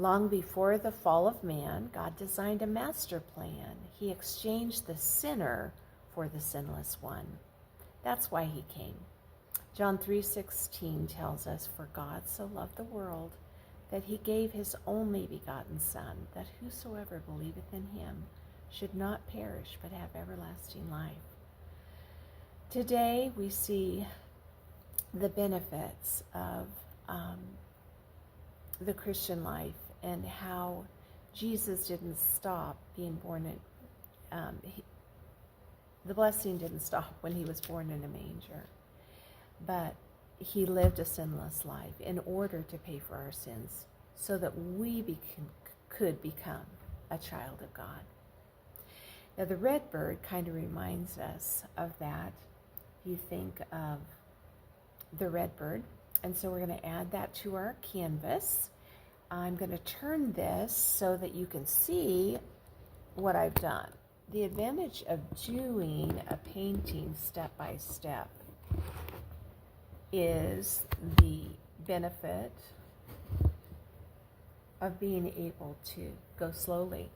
Long before the fall of man, God designed a master plan. He exchanged the sinner for the sinless one. That's why he came. John 3:16 tells us, "For God so loved the world that he gave his only begotten Son, that whosoever believeth in him should not perish but have everlasting life." Today we see the benefits of the Christian life and how Jesus didn't stop being born in, the blessing didn't stop when he was born in a manger, but he lived a sinless life in order to pay for our sins so that we could become a child of God. Now the Redbird kind of reminds us of that. You think of the Redbird, and so we're going to add that to our canvas. I'm going to turn this so that you can see what I've done. The advantage of doing a painting step by step is the benefit of being able to go slowly.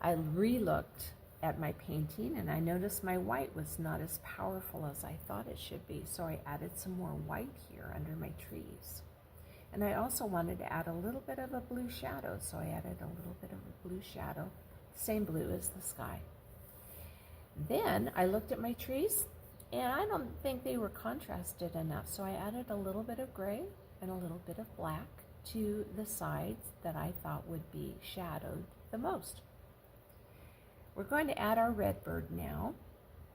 I re-looked at my painting and I noticed my white was not as powerful as I thought it should be, so I added some more white here under my trees. And I also wanted to add a little bit of a blue shadow, so I added a little bit of a blue shadow, same blue as the sky. Then I looked at my trees and I don't think they were contrasted enough, so I added a little bit of gray and a little bit of black to the sides that I thought would be shadowed the most. We're going to add our Redbird now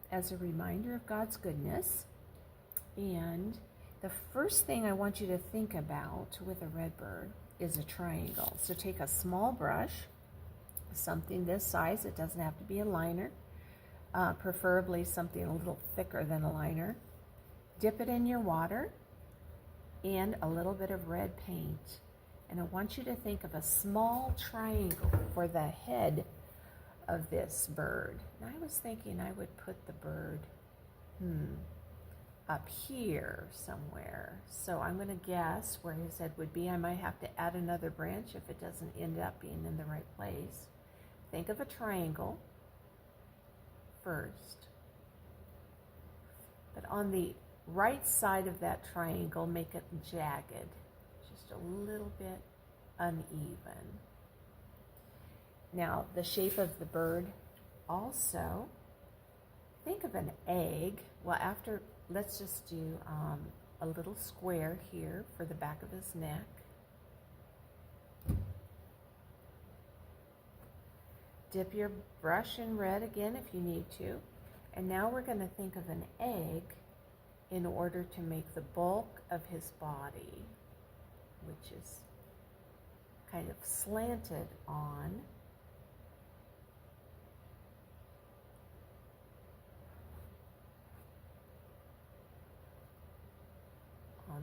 as a reminder of God's goodness. And the first thing I want you to think about with a Redbird is a triangle. So take a small brush, something this size. It doesn't have to be a liner, preferably something a little thicker than a liner. Dip it in your water and a little bit of red paint. And I want you to think of a small triangle for the head of this bird. And I was thinking I would put the bird up here somewhere. So I'm going to guess where his head would be. I might have to add another branch if it doesn't end up being in the right place. Think of a triangle first. But on the right side of that triangle, make it jagged, just a little bit uneven. Now, the shape of the bird also, think of an egg. Well, let's just do a little square here for the back of his neck. Dip your brush in red again if you need to. And now we're going to think of an egg in order to make the bulk of his body, which is kind of slanted on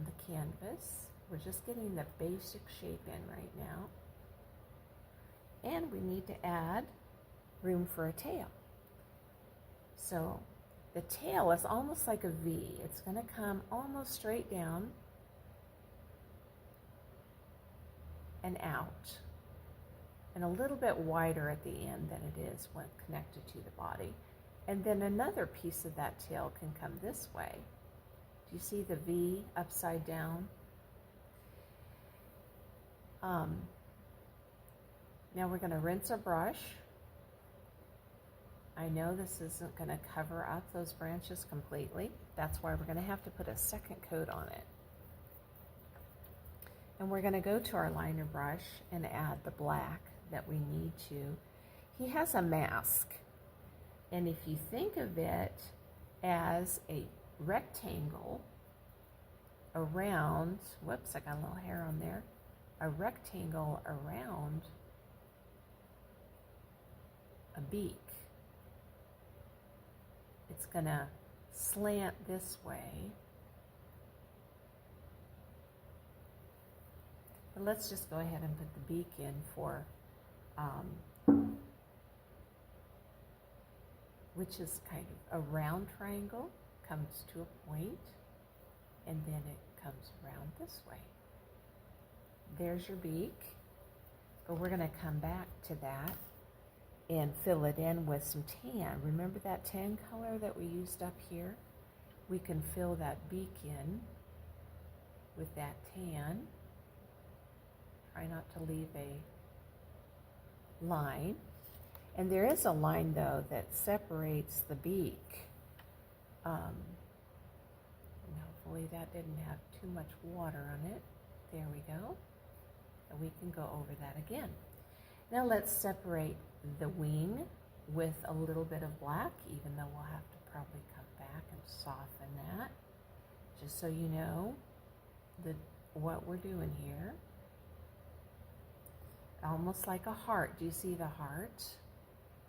the canvas. We're just getting the basic shape in right now. And we need to add room for a tail. So the tail is almost like a V. It's going to come almost straight down and out, and a little bit wider at the end than it is when connected to the body. And then another piece of that tail can come this way. Do you see the V upside down? Now we're going to rinse our brush. I know this isn't going to cover up those branches completely. That's why we're going to have to put a second coat on it. And we're going to go to our liner brush and add the black that we need to. He has a mask. And if you think of it as a rectangle around, whoops, I got a little hair on there, a rectangle around a beak. It's going to slant this way. But let's just go ahead and put the beak in for, which is kind of a round triangle, comes to a point, and then it comes around this way. There's your beak. But we're going to come back to that and fill it in with some tan. Remember that tan color that we used up here? We can fill that beak in with that tan. Try not to leave a line. And there is a line, though, that separates the beak. And hopefully that didn't have too much water on it. There we go. And we can go over that again. Now let's separate the wing with a little bit of black, even though we'll have to probably come back and soften that. Just so you know what we're doing here. Almost like a heart. Do you see the heart?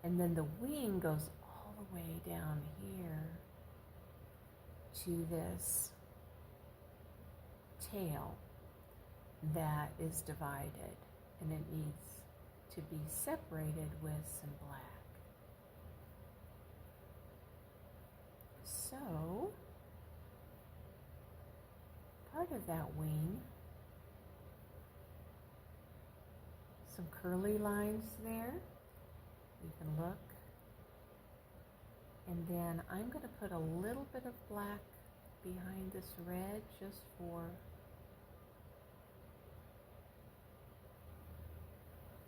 And then the wing goes all the way down here to this tail that is divided, and it needs to be separated with some black. So, part of that wing, some curly lines there. You can look. And then I'm going to put a little bit of black behind this red just for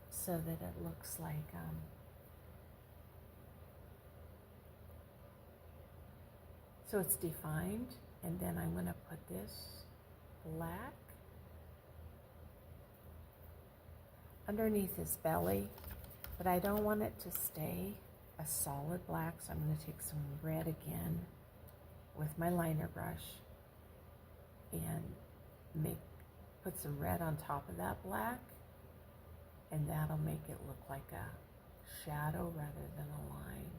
so that it looks like so it's defined. And then I'm going to put this black underneath his belly, but I don't want it to stay a solid black, so I'm going to take some red again with my liner brush and put some red on top of that black, and that'll make it look like a shadow rather than a line.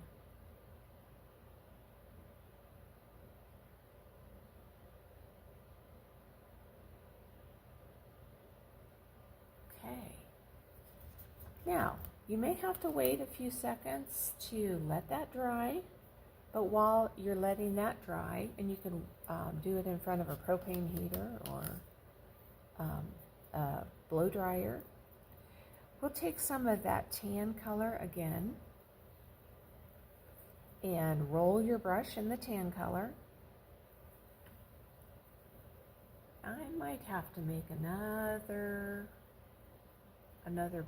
Okay. Now, you may have to wait a few seconds to let that dry, but while you're letting that dry, and you can do it in front of a propane heater or a blow dryer, we'll take some of that tan color again and roll your brush in the tan color. I might have to make another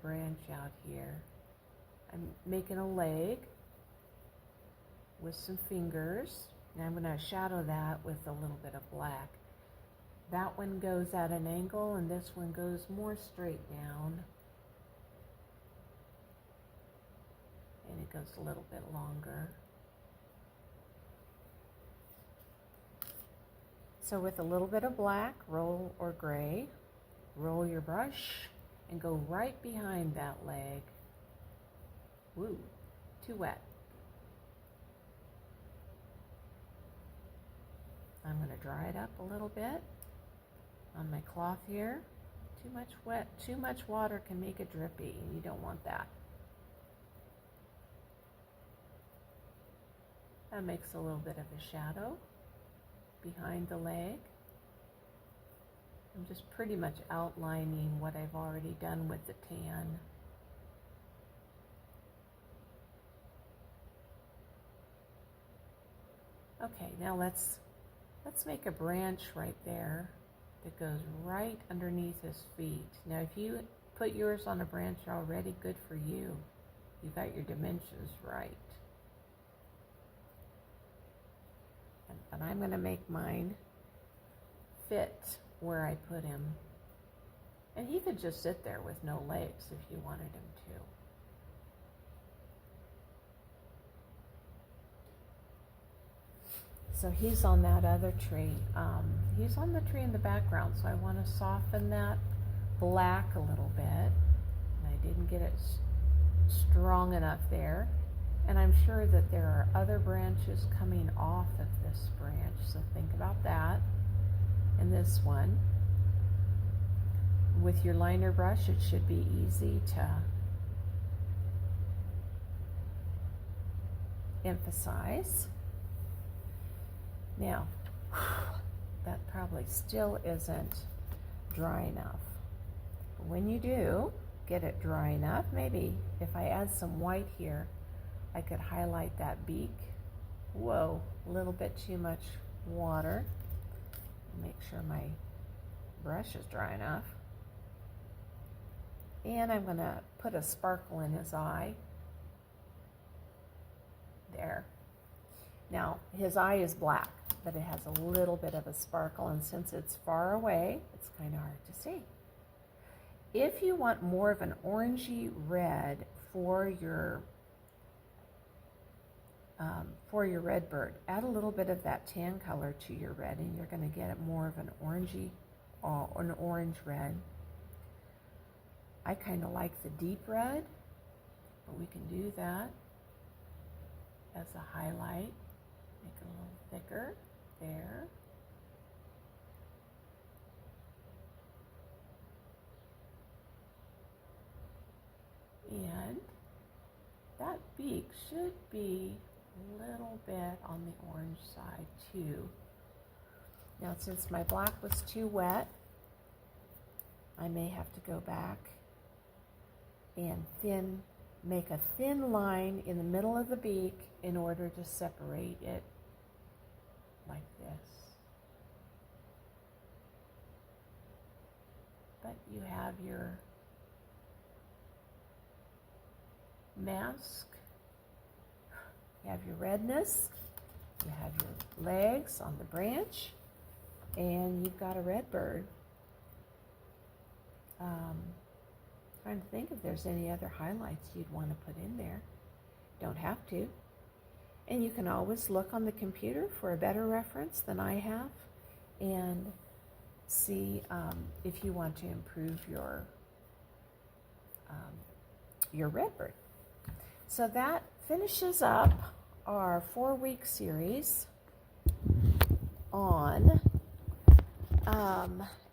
branch out here. I'm making a leg with some fingers, and I'm going to shadow that with a little bit of black. That one goes at an angle, and this one goes more straight down, and it goes a little bit longer. So with a little bit of black, roll or gray, roll your brush and go right behind that leg. Woo, too wet. I'm going to dry it up a little bit on my cloth here. Too much water can make it drippy, and you don't want that. That makes a little bit of a shadow behind the leg. I'm just pretty much outlining what I've already done with the tan. Okay, now let's make a branch right there that goes right underneath his feet. Now, if you put yours on a branch already, good for you. You got your dimensions right. But I'm going to make mine fit where I put him. And he could just sit there with no legs if you wanted him to. So he's on that other tree. He's on the tree in the background, so I want to soften that black a little bit. And I didn't get it strong enough there. And I'm sure that there are other branches coming off of this branch, so think about that. And this one, with your liner brush, it should be easy to emphasize. Now, that probably still isn't dry enough. But when you do get it dry enough. Maybe if I add some white here, I could highlight that beak. Whoa, a little bit too much water. Make sure my brush is dry enough. And I'm going to put a sparkle in his eye. There. Now, his eye is black, but it has a little bit of a sparkle, and since it's far away, it's kind of hard to see. If you want more of an orangey red for your Redbird, add a little bit of that tan color to your red, and you're going to get more of an orangey, an orange red. I kind of like the deep red, but we can do that as a highlight. Make it a little thicker there. And that beak should be a little bit on the orange side too. Now, since my black was too wet, I may have to go back and make a thin line in the middle of the beak in order to separate it like this. But you have your mask, you have your redness, you have your legs on the branch, and you've got a Redbird. Trying to think if there's any other highlights you'd want to put in there. Don't have to. And you can always look on the computer for a better reference than I have and see if you want to improve your Redbird. So that finishes up our 4-week series on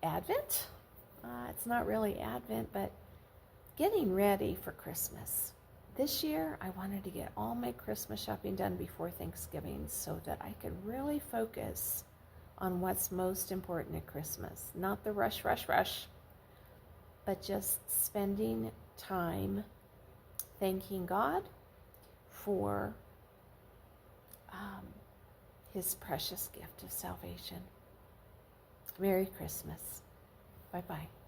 Advent. It's not really Advent, but getting ready for Christmas. This year, I wanted to get all my Christmas shopping done before Thanksgiving so that I could really focus on what's most important at Christmas. Not the rush, but just spending time thanking God for His precious gift of salvation. Merry Christmas. Bye-bye.